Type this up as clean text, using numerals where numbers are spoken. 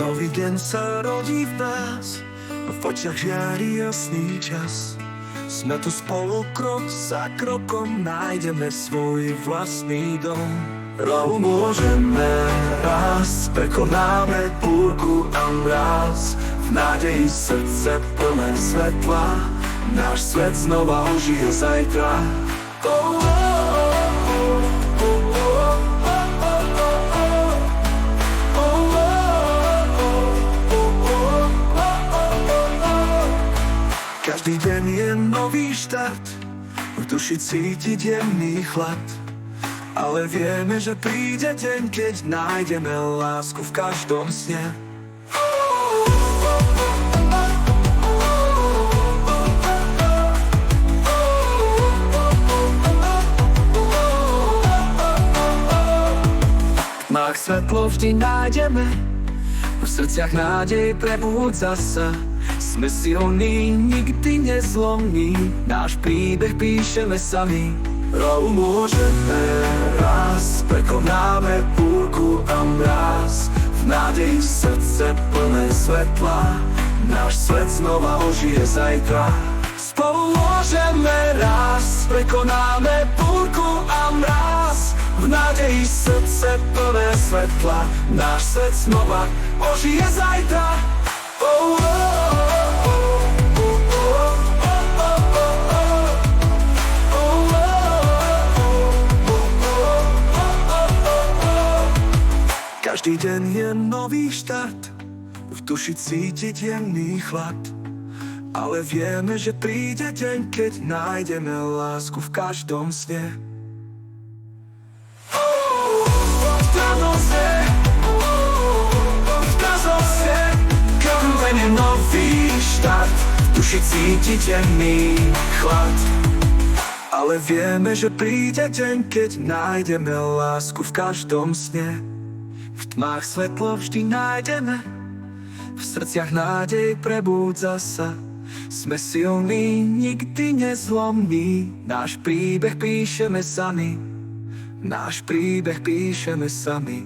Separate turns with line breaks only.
Nový deň sa rodí v nás, v očiach žiari jasný čas. Sme tu spolu krok za krokom, nájdeme svoj vlastný dom. Rohu môžeme raz, prekonáme búrku a mráz. V nádeji srdce plné svetla, náš svet znova ožije zajtra. Každý deň je nový štart, v duši cítiť jemný chlad. Ale vieme, že príde deň, keď nájdeme lásku v každom sne. V tmách svetlo vždy nájdeme, v srdciach nádej prebúdza sa. Sme silní, nikdy nezlomní, náš príbeh píšeme sami. Rohu môžeme raz, prekonáme búrku a mráz. V nádeji srdce plné svetla, náš svet znova ožije zajtra. Spolu môžeme raz, prekonáme búrku a mráz. V nádeji srdce plné svetla, náš svet znova ožije zajtra. Každý deň je nový štart, v duši cítiť jemný chlad. Ale vieme, že príde deň, keď nájdeme lásku v každom sne. V každom sne, každý deň je nový štart, v duši cítiť jemný chlad. Ale vieme, že príde deň, keď nájdeme lásku v každom sne. V tmách svetlo vždy nájdeme, v srdciach nádej prebúdza sa. Sme silní, nikdy nezlomní, náš príbeh píšeme sami. Náš príbeh píšeme sami.